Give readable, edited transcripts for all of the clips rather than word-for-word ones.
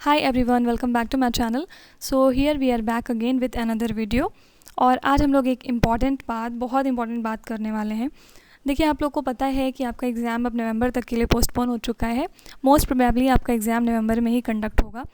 Hi everyone, welcome back to my channel. So here we are back again with another video. और आज हम लोग एक बहुत इम्पॉर्टेंट बात करने वाले हैं। देखिए, आप लोग को पता है कि आपका एग्ज़ाम अब नवंबर तक के लिए पोस्टपोन हो चुका है। मोस्ट प्रोबेबली आपका एग्ज़ाम नवंबर में ही कंडक्ट होगा,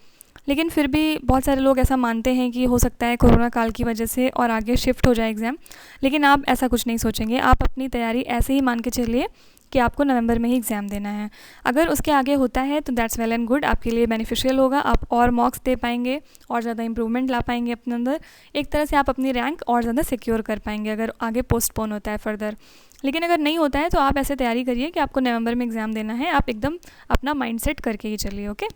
लेकिन फिर भी बहुत सारे लोग ऐसा मानते हैं कि हो सकता है कोरोना काल की वजह से और आगे शिफ्ट हो जाए एग्ज़ाम। लेकिन आप ऐसा कुछ नहीं सोचेंगे, आप अपनी तैयारी ऐसे ही मान के चलिए कि आपको नवंबर में ही एग्ज़ाम देना है। अगर उसके आगे होता है तो दैट्स वेल एंड गुड, आपके लिए बेनिफिशियल होगा, आप और मॉक्स दे पाएंगे और ज़्यादा इंप्रूवमेंट ला पाएंगे अपने अंदर। एक तरह से आप अपनी रैंक और ज़्यादा सिक्योर कर पाएंगे अगर आगे पोस्टपोन होता है फर्दर। लेकिन अगर नहीं होता है तो आप ऐसे तैयारी करिए कि आपको नवंबर में एग्ज़ाम देना है, आप एकदम अपना माइंड सेट करके ही चलिए। ओके,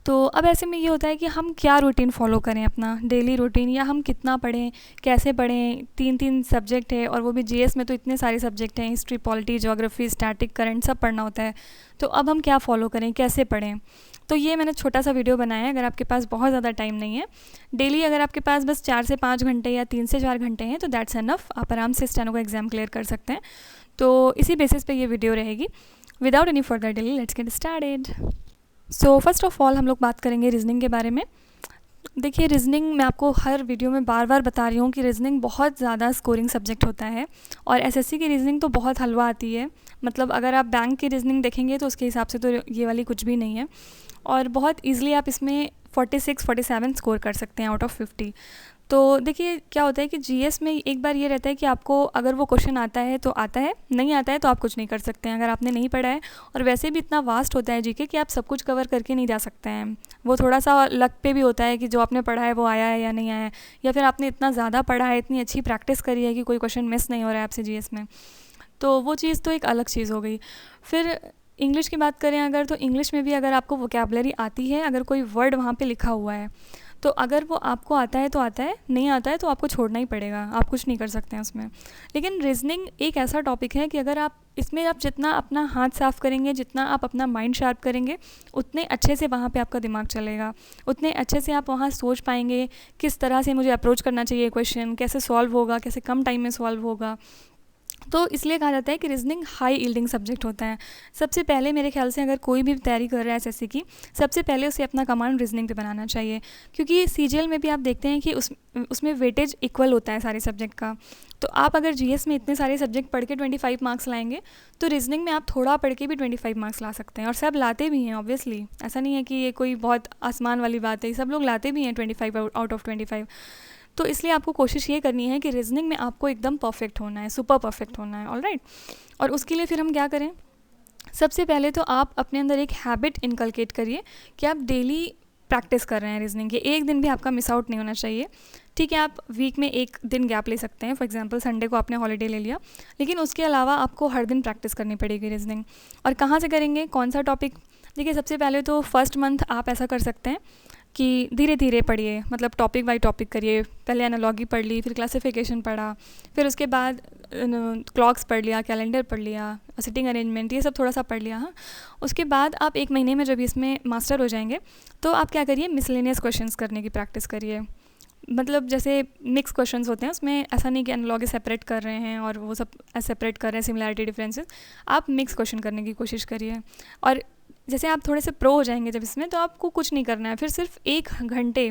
तो अब ऐसे में ये होता है कि हम क्या रूटीन फॉलो करें, अपना डेली रूटीन, या हम कितना पढ़ें, कैसे पढ़ें। 3 सब्जेक्ट है और वो भी जीएस में तो इतने सारे सब्जेक्ट हैं, history, polity, geography, static, current, सब पढ़ना होता है। तो अब हम क्या फ़ॉलो करें, कैसे पढ़ें, तो ये मैंने छोटा सा वीडियो बनाया है। अगर आपके पास बहुत ज़्यादा टाइम नहीं है, डेली अगर आपके पास बस 4 से 5 घंटे या 3 से 4 घंटे हैं तो दैट्स एनफ, आप आराम से स्टेनो का एग्ज़ाम क्लियर कर सकते हैं। तो इसी बेसिस पे ये वीडियो रहेगी। Without any further delay let's get started. So first of all हम लोग बात करेंगे रीजनिंग के बारे में। देखिए, रीजनिंग मैं आपको हर वीडियो में बार बार बता रही हूँ कि रीजनिंग बहुत ज़्यादा स्कोरिंग सब्जेक्ट होता है और एसएससी की रीजनिंग तो बहुत हलवा आती है। मतलब अगर आप बैंक की रीजनिंग देखेंगे तो उसके हिसाब से तो ये वाली कुछ भी नहीं है, और बहुत ईजिली आप इसमें 46-47 स्कोर कर सकते हैं आउट ऑफ 50। तो देखिए क्या होता है कि जीएस में एक बार ये रहता है कि आपको अगर वो क्वेश्चन आता है तो आता है, नहीं आता है तो आप कुछ नहीं कर सकते हैं अगर आपने नहीं पढ़ा है। और वैसे भी इतना वास्ट होता है जीके कि आप सब कुछ कवर करके नहीं जा सकते हैं। वो थोड़ा सा लक पे भी होता है कि जो आपने पढ़ा है वो आया है या नहीं आया है, या फिर आपने इतना ज़्यादा पढ़ा है, इतनी अच्छी प्रैक्टिस करी है कि कोई क्वेश्चन मिस नहीं हो रहा है आपसे जीएस में। तो वो चीज़ तो एक अलग चीज़ हो गई। फिर इंग्लिश की बात करें अगर, तो इंग्लिश में भी अगर आपको वोकैबुलरी आती है, अगर कोई वर्ड वहाँ पे लिखा हुआ है तो अगर वो आपको आता है तो आता है, नहीं आता है तो आपको छोड़ना ही पड़ेगा, आप कुछ नहीं कर सकते हैं उसमें। लेकिन रीजनिंग एक ऐसा टॉपिक है कि अगर आप इसमें आप जितना अपना हाथ साफ़ करेंगे, जितना आप अपना माइंड शार्प करेंगे, उतने अच्छे से वहाँ पे आपका दिमाग चलेगा, उतने अच्छे से आप वहाँ सोच पाएंगे किस तरह से मुझे अप्रोच करना चाहिए क्वेश्चन, कैसे सॉल्व होगा, कैसे कम टाइम में सॉल्व होगा। तो इसलिए कहा जाता है कि रीजनिंग हाई यील्डिंग सब्जेक्ट होता है। सबसे पहले मेरे ख्याल से अगर कोई भी तैयारी कर रहा है एसएससी की, सबसे पहले उसे अपना कमांड रीजनिंग पे बनाना चाहिए, क्योंकि सीजीएल में भी आप देखते हैं कि उसमें वेटेज इक्वल होता है सारे सब्जेक्ट का। तो आप अगर जीएस में इतने सारे सब्जेक्ट पढ़ के 25 मार्क्स लाएंगे तो रीजनिंग में आप थोड़ा पढ़ के भी 25 मार्क्स ला सकते हैं, और सब लाते भी हैं ऑब्वियसली। ऐसा नहीं है कि ये कोई बहुत आसमान वाली बात है, सब लोग लाते भी हैं 25 आउट ऑफ 25। तो इसलिए आपको कोशिश ये करनी है कि रीजनिंग में आपको एकदम परफेक्ट होना है, सुपर परफेक्ट होना है, ऑलराइट। और उसके लिए फिर हम क्या करें, सबसे पहले तो आप अपने अंदर एक हैबिट इनकलकेट करिए कि आप डेली प्रैक्टिस कर रहे हैं रीजनिंग के। एक दिन भी आपका मिस आउट नहीं होना चाहिए। ठीक है, आप वीक में एक दिन गैप ले सकते हैं, फॉर एग्जांपल संडे को आपने हॉलीडे ले लिया, लेकिन उसके अलावा आपको हर दिन प्रैक्टिस करनी पड़ेगी रीजनिंग। और कहाँ से करेंगे, कौन सा टॉपिक। देखिए, सबसे पहले तो फर्स्ट मंथ आप ऐसा कर सकते हैं कि धीरे धीरे पढ़िए, मतलब टॉपिक बाय टॉपिक करिए। पहले एनालॉजी पढ़ ली, फिर क्लासिफिकेशन पढ़ा, फिर उसके बाद क्लॉक्स पढ़ लिया, कैलेंडर पढ़ लिया, सिटिंग अरेंजमेंट, ये सब थोड़ा सा पढ़ लिया। हाँ, उसके बाद आप 1 महीने में जब इसमें मास्टर हो जाएंगे तो आप क्या करिए, मिसलेनियस क्वेश्चंस करने की प्रैक्टिस करिए। मतलब जैसे मिक्स क्वेश्चंस होते हैं, उसमें ऐसा नहीं कि एनालॉजी सेपरेट कर रहे हैं और वो सब सेपरेट कर रहे हैं, सिमिलैरिटी डिफरेंसेस। आप मिक्स क्वेश्चन करने की कोशिश करिए। और जैसे आप थोड़े से प्रो हो जाएंगे जब इसमें, तो आपको कुछ नहीं करना है, फिर सिर्फ 1 घंटे,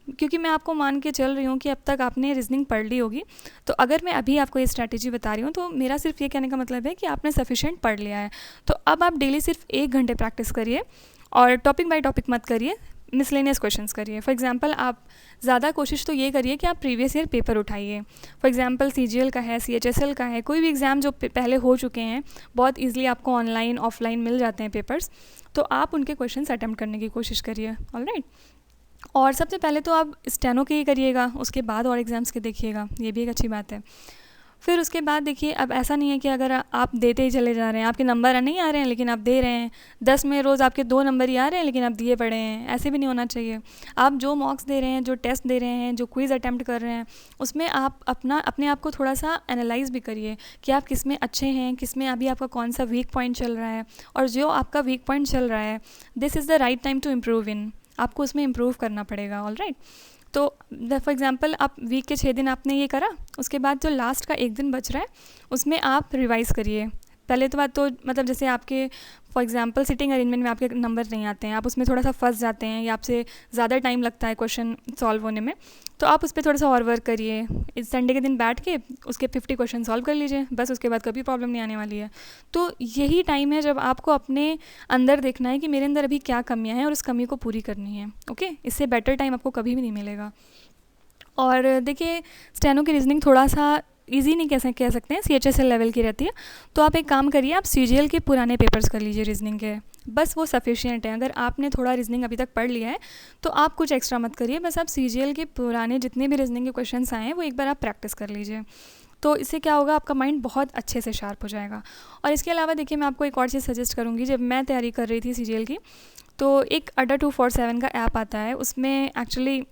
क्योंकि मैं आपको मान के चल रही हूँ कि अब तक आपने रीजनिंग पढ़ ली होगी। तो अगर मैं अभी आपको ये स्ट्रैटेजी बता रही हूँ तो मेरा सिर्फ ये कहने का मतलब है कि आपने सफिशिएंट पढ़ लिया है। तो अब आप डेली सिर्फ 1 घंटे प्रैक्टिस करिए और टॉपिक बाय टॉपिक मत करिए, मिसलेनियस क्वेश्चंस करिए। फॉर एग्जांपल आप ज़्यादा कोशिश तो ये करिए कि आप प्रीवियस ईयर पेपर उठाइए। फॉर एग्जांपल सीजीएल का है, सीएचएसएल का है, कोई भी एग्ज़ाम जो पहले हो चुके हैं, बहुत ईजिली आपको ऑनलाइन ऑफलाइन मिल जाते हैं पेपर्स, तो आप उनके क्वेश्चंस अटेम्प्ट करने की कोशिश करिए, ऑलराइट। और सबसे पहले तो आप स्टेनो के ही करिएगा, उसके बाद और एग्ज़ाम्स के देखिएगा, ये भी एक अच्छी बात है। फिर उसके बाद देखिए, अब ऐसा नहीं है कि अगर आप देते ही चले जा रहे हैं, आपके नंबर नहीं आ रहे हैं लेकिन आप दे रहे हैं, 10 में रोज़ आपके 2 नंबर ही आ रहे हैं लेकिन आप दिए पड़े हैं, ऐसे भी नहीं होना चाहिए। आप जो मॉक्स दे रहे हैं, जो टेस्ट दे रहे हैं, जो क्विज़ अटैम्प्ट कर रहे हैं, उसमें आप अपने आप को थोड़ा सा एनालाइज भी करिए कि आप किस में अच्छे हैं, किस में अभी आपका कौन सा वीक पॉइंट चल रहा है। और जो आपका वीक पॉइंट चल रहा है, this is the right time to improve in, आपको उसमें इम्प्रूव करना पड़ेगा, ऑलराइट। तो फॉर एग्जांपल आप वीक के 6 दिन आपने ये करा, उसके बाद जो लास्ट का 1 दिन बच रहा है उसमें आप रिवाइज़ करिए। पहले तो बात तो मतलब जैसे आपके फॉर एग्जांपल सिटिंग अरेंजमेंट में आपके नंबर नहीं आते हैं, आप उसमें थोड़ा सा फंस जाते हैं या आपसे ज़्यादा टाइम लगता है क्वेश्चन सॉल्व होने में, तो आप उस पर थोड़ा सा और वर्क करिए। इस संडे के दिन बैठ के उसके 50 क्वेश्चन सॉल्व कर लीजिए, बस उसके बाद कभी प्रॉब्लम नहीं आने वाली है। तो यही टाइम है जब आपको अपने अंदर देखना है कि मेरे अंदर अभी क्या कमियाँ हैं और उस कमी को पूरी करनी है। ओके, इससे बेटर टाइम आपको कभी भी नहीं मिलेगा। और देखिए, स्टेनो की रीजनिंग थोड़ा सा इजी नहीं कह सकते हैं, CHSL लेवल की रहती है। तो आप एक काम करिए, आप CGL के पुराने पेपर्स कर लीजिए रीजनिंग के, बस वो सफिशिएंट है। अगर आपने थोड़ा रीजनिंग अभी तक पढ़ लिया है तो आप कुछ एक्स्ट्रा मत करिए, बस आप CGL के पुराने जितने भी रीजनिंग के क्वेश्चंस आए हैं वो एक बार आप प्रैक्टिस कर लीजिए। तो इससे क्या होगा, आपका माइंड बहुत अच्छे से शार्प हो जाएगा। और इसके अलावा देखिए, मैं आपको एक और चीज़ सजेस्ट करूँगी। जब मैं तैयारी कर रही थी CGL की, तो एक अड्डा 247 का ऐप आता है, उसमें एक्चुअली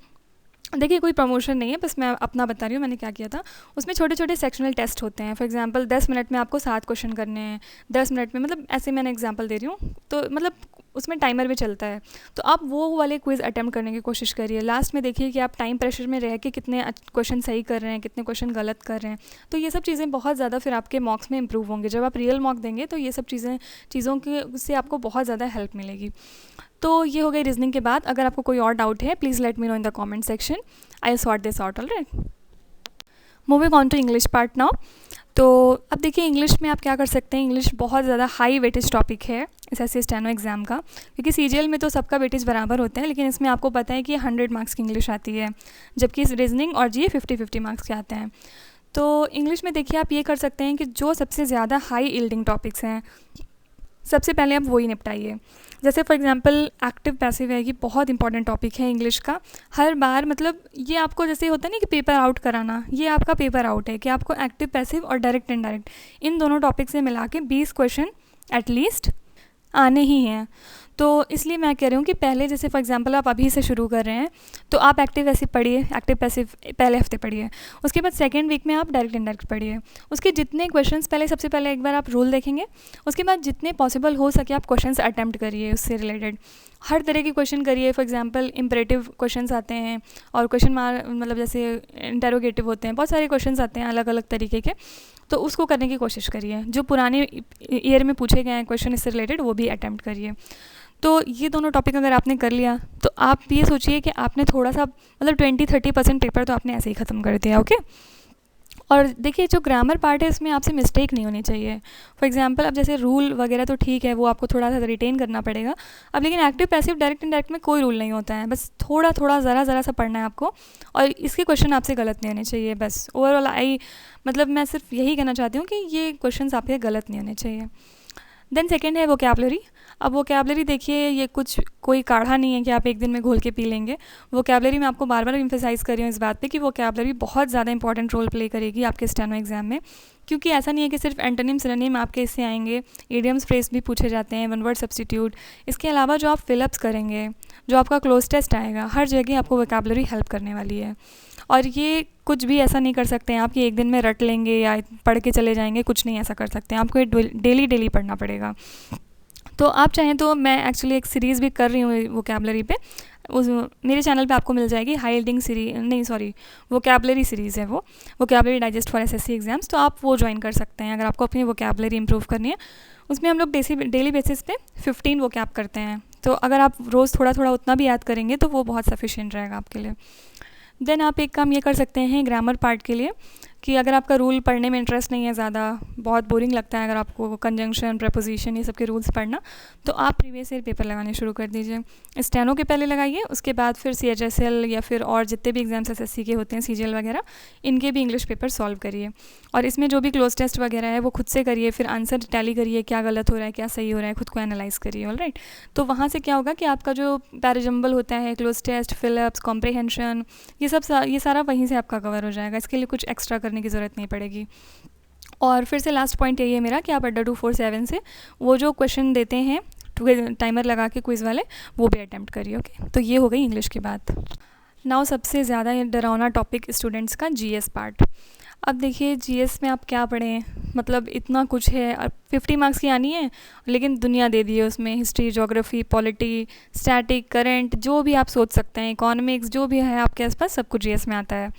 देखिए कोई प्रमोशन नहीं है, बस मैं अपना बता रही हूँ मैंने क्या किया था। उसमें छोटे छोटे सेक्शनल टेस्ट होते हैं। फॉर एग्जांपल 10 मिनट में आपको 7 क्वेश्चन करने हैं, 10 मिनट में, मतलब ऐसे मैंने एग्जांपल दे रही हूँ, तो मतलब उसमें टाइमर भी चलता है। तो आप वो वाले क्विज़ अटैम्प्ट करने की कोशिश करिए। लास्ट में देखिए कि आप टाइम प्रेशर में रह के कितने क्वेश्चन सही कर रहे हैं, कितने क्वेश्चन गलत कर रहे हैं। तो ये सब चीज़ें बहुत ज़्यादा फिर आपके मॉक्स में इंप्रूव होंगे। जब आप रियल मॉक देंगे तो ये सब चीज़ों के से आपको बहुत ज़्यादा हेल्प मिलेगी। तो ये हो गई रीजनिंग के बाद। अगर आपको कोई और डाउट है, please let me know in the comment section, I sort this out alright. Moving on to English part now. तो अब देखिए, इंग्लिश में आप क्या कर सकते हैं। इंग्लिश बहुत ज़्यादा हाई वेटेज टॉपिक है SSC स्टेनो एग्ज़ाम का, क्योंकि CGL में तो सबका वेटेज बराबर होते हैं, लेकिन इसमें आपको पता है कि 100 मार्क्स की इंग्लिश आती है, जबकि इस रीजनिंग और GE 50-50 मार्क्स के आते हैं। तो इंग्लिश में देखिए, आप ये कर सकते हैं कि जो सबसे ज़्यादा हाई यील्डिंग टॉपिक्स हैं, सबसे पहले आप वही निपटाइए। जैसे फॉर एग्जांपल एक्टिव पैसिव है, ये बहुत इंपॉर्टेंट टॉपिक है इंग्लिश का। हर बार मतलब ये आपको जैसे होता है ना कि पेपर आउट कराना, ये आपका पेपर आउट है कि आपको एक्टिव पैसिव और डायरेक्ट इनडायरेक्ट इन दोनों टॉपिक से मिला के 20 क्वेश्चन एटलीस्ट आने ही हैं। तो इसलिए मैं कह रही हूँ कि पहले जैसे फॉर एग्जांपल आप अभी से शुरू कर रहे हैं, तो आप एक्टिव पैसिव पढ़िए, एक्टिव पैसिव पहले हफ्ते पढ़िए। उसके बाद सेकंड वीक में आप डायरेक्ट इनडायरेक्ट पढ़िए। उसके जितने क्वेश्चंस पहले, सबसे पहले एक बार आप रूल देखेंगे, उसके बाद जितने पॉसिबल हो सके आप क्वेश्चंस अटैम्प्ट करिए उससे रिलेटेड। हर तरह के क्वेश्चन करिए। फॉर एग्जांपल इम्परेटिव क्वेश्चंस आते हैं और क्वेश्चन मार्क मतलब जैसे इंटेरोगेटिव होते हैं, बहुत सारे क्वेश्चंस आते हैं अलग अलग तरीके के, तो उसको करने की कोशिश करिए। जो पुराने ईयर में पूछे गए हैं क्वेश्चन इससे रिलेटेड, वो भी अटैम्प्ट करिए। तो ये दोनों टॉपिक अगर आपने कर लिया, तो आप ये सोचिए कि आपने थोड़ा सा मतलब 20-30% पेपर तो आपने ऐसे ही ख़त्म कर दिया। ओके। और देखिए, जो ग्रामर पार्ट है इसमें आपसे मिस्टेक नहीं होनी चाहिए। फॉर एग्जांपल अब जैसे रूल वगैरह तो ठीक है, वो आपको थोड़ा सा रिटेन करना पड़ेगा। अब लेकिन एक्टिव पैसिव डायरेक्ट इनडायरेक्ट में कोई रूल नहीं होता है, बस थोड़ा थोड़ा ज़रा सा पढ़ना है आपको, और इसके क्वेश्चन आपसे गलत नहीं होने चाहिए। बस ओवरऑल मतलब मैं सिर्फ यही कहना चाहती हूँ कि ये क्वेश्चन आपके गलत नहीं होने चाहिए। देन सेकेंड है वोकैबलरी। अब वोकैबलरी देखिए, ये कोई काढ़ा नहीं है कि आप एक दिन में घोल के पी लेंगे। वोकैबलरी में आपको बार बार एम्फेसाइज़ कर रही हूँ इस बात पे कि वोकैबलरी बहुत ज़्यादा इंपॉर्टेंट रोल प्ले करेगी आपके स्टेनो एग्जाम में, क्योंकि ऐसा नहीं है कि सिर्फ एंटोनिम सिनोनिम आपके इससे आएंगे, इडियम्स फ्रेज भी पूछे जाते हैं, वन वर्ड सब्स्टिट्यूट। इसके अलावा जो आप फिलअप्स करेंगे, जो आपका क्लोज टेस्ट आएगा, हर जगह आपको वोकैबलरी हेल्प करने वाली है। और ये कुछ भी ऐसा नहीं कर सकते हैं आप कि एक दिन में रट लेंगे या पढ़ के चले जाएंगे, कुछ नहीं ऐसा कर सकते हैं। आपको ये डेली पढ़ना पड़ेगा। तो आप चाहें तो मैं एक्चुअली एक सीरीज़ भी कर रही हूँ वोकैबलरी पे, उस मेरे चैनल पे आपको मिल जाएगी। हाई यील्डिंग सीरीज नहीं, सॉरी, वोकैबलरी सीरीज़ है वो, vocabulary digest for SSC exams. तो आप वो ज्वाइन कर सकते हैं अगर आपको अपनी वोकैबलरी इंप्रूव करनी है। उसमें हम लोग डेली बेसिस पे 15 वोकैब करते हैं, तो अगर आप रोज़ थोड़ा थोड़ा उतना भी याद करेंगे तो वो बहुत सफिशिएंट रहेगा आपके लिए। देन आप एक काम ये कर सकते हैं ग्रामर पार्ट के लिए, कि अगर आपका रूल पढ़ने में इंटरेस्ट नहीं है, ज़्यादा बहुत बोरिंग लगता है अगर आपको कंजंक्शन, प्रपोजिशन, ये सब के रूल्स पढ़ना, तो आप प्रीवियस ईयर पेपर लगाने शुरू कर दीजिए। स्टेनो के पहले लगाइए, उसके बाद फिर CHSL या फिर और जितने भी एग्जाम्स SSC के होते हैं, CGL वगैरह, इनके भी इंग्लिश पेपर सॉल्व करिए। और इसमें जो भी क्लोज टेस्ट वगैरह है वो खुद से करिए, फिर आंसर टैली करिए, क्या गलत हो रहा है, क्या सही हो रहा है, खुद को एनालाइज करिए। ऑलराइट। तो वहाँ से क्या होगा कि आपका जो पैराजम्बल होता है, क्लोज टेस्ट, फिलअप्स, कॉम्प्रिहेंशन, ये सारा वहीं से आपका कवर हो जाएगा। इसके लिए कुछ एक्स्ट्रा करने की ज़रूरत नहीं पड़ेगी। और फिर से लास्ट पॉइंट यही है मेरा कि आप अड्डा 247 से वो जो क्वेश्चन देते हैं टाइमर लगा के क्विज़ वाले, वो भी अटैम्प्ट करिए। ओके। तो ये हो गई इंग्लिश की बात। नाउ सबसे ज़्यादा डरावना टॉपिक स्टूडेंट्स का GS पार्ट। अब देखिए, GS में आप क्या पढ़ें, मतलब इतना कुछ है। और 50 मार्क्स की आनी है, लेकिन दुनिया दे दी है उसमें, history, geography, polity, static, current, जो भी आप सोच सकते हैं, इकोनॉमिक्स, जो भी है आपके आसपास, सब कुछ GS में आता है।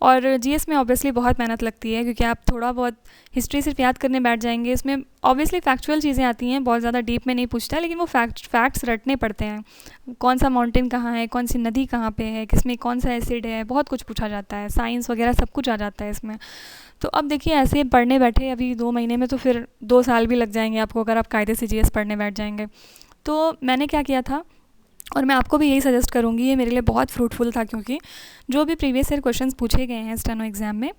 और जीएस में ऑब्वियसली बहुत मेहनत लगती है, क्योंकि आप थोड़ा बहुत हिस्ट्री सिर्फ याद करने बैठ जाएंगे। इसमें ऑब्वियसली फैक्चुअल चीज़ें आती हैं, बहुत ज़्यादा डीप में नहीं पूछता है, लेकिन वो फैक्ट्स रटने पड़ते हैं। कौन सा माउंटेन कहाँ है, कौन सी नदी कहाँ पे है, किसमें कौन सा एसिड है, बहुत कुछ पूछा जाता है। साइंस वगैरह सब कुछ आ जाता है इसमें। तो अब देखिए, ऐसे पढ़ने बैठे अभी 2 महीने में, तो फिर 2 साल भी लग जाएंगे आपको, अगर आप कायदे से जीएस पढ़ने बैठ जाएंगे। तो मैंने क्या किया था, और मैं आपको भी यही सजेस्ट करूँगी, ये मेरे लिए बहुत फ्रूटफुल था, क्योंकि जो भी प्रीवियस ईयर क्वेश्चंस पूछे गए हैं स्टेनो एग्ज़ाम में,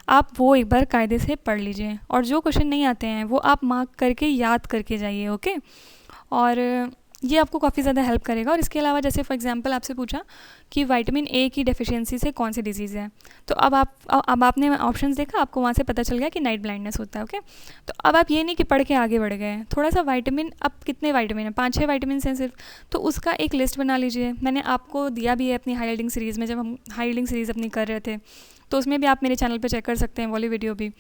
आप वो एक बार कायदे से पढ़ लीजिए, और जो क्वेश्चन नहीं आते हैं वो आप मार्क करके याद करके जाइए, ओके। और ये आपको काफ़ी ज़्यादा हेल्प करेगा। और इसके अलावा जैसे फॉर एग्जांपल आपसे पूछा कि विटामिन ए की डेफिशिएंसी से कौन सी डिजीज़ है, तो अब आपने ऑप्शंस देखा, आपको वहाँ से पता चल गया कि नाइट ब्लाइंडनेस होता है, ओके। तो अब आप ये नहीं कि पढ़ के आगे बढ़ गए, थोड़ा सा विटामिन, अब कितने विटामिन हैं, 5-6 विटामिन हैं सिर्फ, तो उसका एक लिस्ट बना लीजिए। मैंने आपको दिया भी है अपनी हाई यील्डिंग सीरीज़ में, जब हम हाई यील्डिंग सीरीज़ अपनी कर रहे थे, तो उसमें भी आप मेरे चैनल पर चेक कर सकते हैं, वाली वीडियो भी।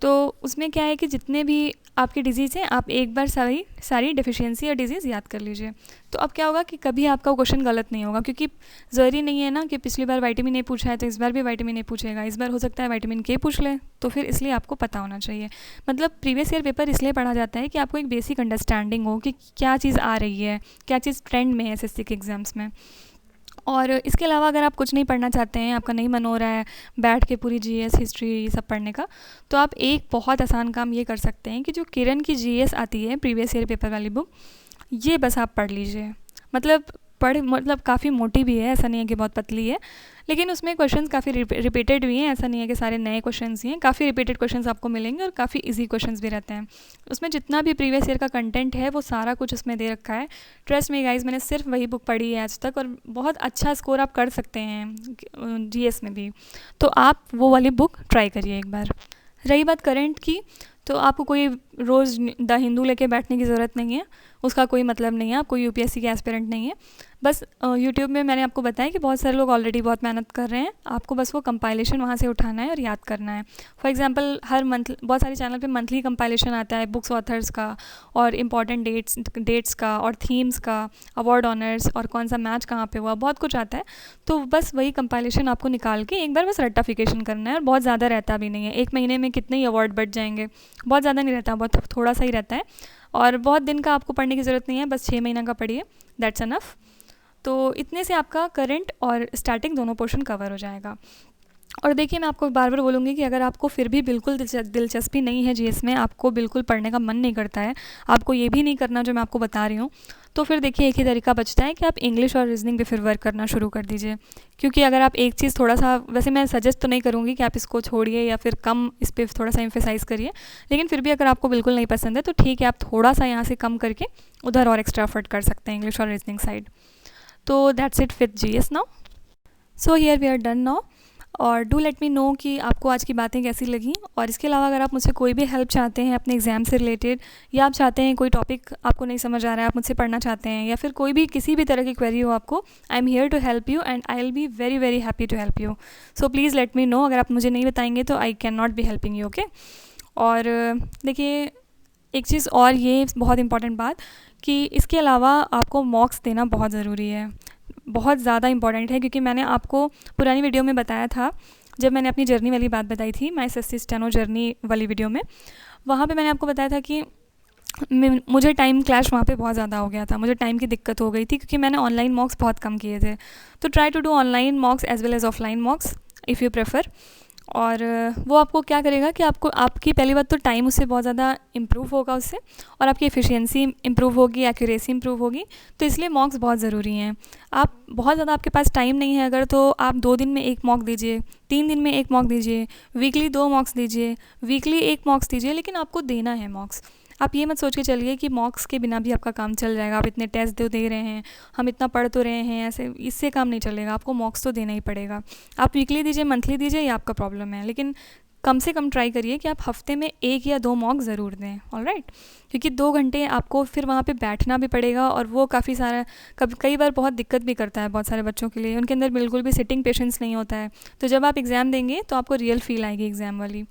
तो उसमें क्या है कि जितने भी आपकी डिजीज़ हैं, आप एक बार सारी डेफिशिएंसी या डिजीज़ याद कर लीजिए। तो अब क्या होगा कि कभी आपका क्वेश्चन गलत नहीं होगा, क्योंकि ज़रूरी नहीं है ना कि पिछली बार विटामिन ए पूछा है तो इस बार भी विटामिन ए पूछेगा, इस बार हो सकता है विटामिन के पूछ ले, तो फिर इसलिए आपको पता होना चाहिए। मतलब प्रीवियस ईयर पेपर इसलिए पढ़ा जाता है कि आपको एक बेसिक अंडरस्टैंडिंग हो कि क्या चीज़ आ रही है, क्या चीज़ ट्रेंड में है एसएससी के एग्ज़ाम्स में। और इसके अलावा अगर आप कुछ नहीं पढ़ना चाहते हैं, आपका नहीं मन हो रहा है बैठ के पूरी जीएस हिस्ट्री ये सब पढ़ने का, तो आप एक बहुत आसान काम ये कर सकते हैं कि जो किरण की जीएस आती है प्रीवियस ईयर पेपर वाली बुक, ये बस आप पढ़ लीजिए। मतलब काफ़ी मोटी भी है, ऐसा नहीं है कि बहुत पतली है, लेकिन उसमें क्वेश्चंस काफ़ी रिपीटेड भी हैं, ऐसा नहीं है कि सारे नए क्वेश्चंस ही हैं, काफ़ी रिपीटेड क्वेश्चंस आपको मिलेंगे और काफ़ी इजी क्वेश्चंस भी रहते हैं। उसमें जितना भी प्रीवियस ईयर का कंटेंट है वो सारा कुछ उसमें दे रखा है। ट्रस्ट मी गाइस, मैंने सिर्फ वही बुक पढ़ी है आज तक, और बहुत अच्छा स्कोर आप कर सकते हैं जीएस में भी, तो आप वो वाली बुक ट्राई करिए एक बार। रही बात करंट की, तो आपको कोई रोज़ द हिंदू लेके बैठने की ज़रूरत नहीं है, उसका कोई मतलब नहीं है, आप कोई यूपीएससी के एस्पिरेंट नहीं है। बस यूट्यूब में मैंने आपको बताया कि बहुत सारे लोग ऑलरेडी बहुत मेहनत कर रहे हैं, आपको बस वो कंपाइलेशन वहाँ से उठाना है और याद करना है। फॉर एग्जांपल हर मंथ बहुत सारे चैनल पे मंथली कंपाइलेशन आता है, बुक्स ऑथर्स का और इम्पॉर्टेंट डेट्स का और थीम्स का, अवार्ड ऑनर्स और कौन सा मैच कहाँ पे हुआ, बहुत कुछ आता है। तो बस वही कंपाइलेशन आपको निकाल के एक बार बस रट्टाफिकेशन करना है, और बहुत ज़्यादा रहता भी नहीं है, 1 महीने में कितने ही अवार्ड बढ़ जाएंगे, बहुत ज़्यादा नहीं रहता, बहुत थोड़ा सा ही रहता है, और बहुत दिन का आपको पढ़ने की ज़रूरत नहीं है, बस 6 महीना का पढ़िए, दैट्स अनफ। तो इतने से आपका करंट और स्टैटिक दोनों पोर्शन कवर हो जाएगा। और देखिए, मैं आपको बार बार बोलूँगी कि अगर आपको फिर भी बिल्कुल दिलचस्पी नहीं है जीएस में, आपको बिल्कुल पढ़ने का मन नहीं करता है, आपको ये भी नहीं करना जो मैं आपको बता रही हूँ, तो फिर देखिए एक ही तरीका बचता है कि आप इंग्लिश और रीजनिंग पे फिर वर्क करना शुरू कर दीजिए। क्योंकि अगर आप एक चीज़ थोड़ा सा, वैसे मैं सजेस्ट तो नहीं करूँगी कि आप इसको छोड़िए या फिर कम इस पर थोड़ा सा एम्फेसाइज़ करिए, लेकिन फिर भी अगर आपको बिल्कुल नहीं पसंद है तो ठीक है, आप थोड़ा सा यहाँ से कम करके उधर और एक्स्ट्रा एफर्ट कर सकते हैं इंग्लिश और रीजनिंग साइड। तो that's it with GS now. So here we are done now, और डू लेट मी नो कि आपको आज की बातें कैसी लगी। और इसके अलावा अगर आप मुझसे कोई भी हेल्प चाहते हैं अपने एग्ज़ाम से रिलेटेड, या आप चाहते हैं कोई टॉपिक आपको नहीं समझ आ रहा है, आप मुझसे पढ़ना चाहते हैं, या फिर कोई भी किसी भी तरह की क्वेरी हो आपको, I am here to help you and I will be very very happy to help you. So please let me know, अगर आप मुझे नहीं बताएंगे तो I can not be helping you, okay. और देखिए एक चीज़ और, ये बहुत इंपॉर्टेंट बात, कि इसके अलावा आपको मॉक्स देना बहुत ज़रूरी है, बहुत ज़्यादा इंपॉर्टेंट है, क्योंकि मैंने आपको पुरानी वीडियो में बताया था, जब मैंने अपनी जर्नी वाली बात बताई थी, माई एसएससी स्टेनो जर्नी वाली वीडियो में, वहाँ पे मैंने आपको बताया था कि मुझे टाइम क्लैश वहाँ पे बहुत ज़्यादा हो गया था, मुझे टाइम की दिक्कत हो गई थी, क्योंकि मैंने ऑनलाइन मॉक्स बहुत कम किए थे। तो try to do online mocks as well as offline mocks if you prefer. और वो आपको क्या करेगा कि आपकी पहली बात तो टाइम उससे बहुत ज़्यादा इम्प्रूव होगा उससे, और आपकी एफिशिएंसी इम्प्रूव होगी, एक्यूरेसी इम्प्रूव होगी। तो इसलिए मॉक्स बहुत ज़रूरी हैं। आप बहुत ज़्यादा आपके पास टाइम नहीं है अगर, तो आप 2 दिन में 1 मॉक दीजिए, 3 दिन में 1 मॉक दीजिए, वीकली 2 मॉक्स दीजिए, वीकली 1 मॉक्स दीजिए, लेकिन आपको देना है मॉक्स। आप ये मत सोच के चलिए कि मॉक्स के बिना भी आपका काम चल जाएगा, आप इतने टेस्ट दे रहे हैं, हम इतना पढ़ तो रहे हैं, ऐसे इससे काम नहीं चलेगा, आपको मॉक्स तो देना ही पड़ेगा। आप वीकली दीजिए, मंथली दीजिए, ये आपका प्रॉब्लम है, लेकिन कम से कम ट्राई करिए कि आप हफ्ते में 1 या 2 मॉक ज़रूर दें, ऑलराइट। क्योंकि 2 घंटे आपको फिर वहाँ पे बैठना भी पड़ेगा, और वो काफ़ी सारा कई बार बहुत दिक्कत भी करता है बहुत सारे बच्चों के लिए, उनके अंदर बिल्कुल भी सिटिंग पेशेंस नहीं होता है। तो जब आप एग्ज़ाम देंगे तो आपको रियल फील आएगी एग्ज़ाम वाली।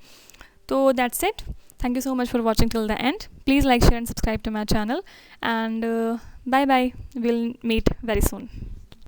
तो that's it. Thank you so much for watching till the end. Please like, share and subscribe to my channel, and bye bye. We'll meet very soon.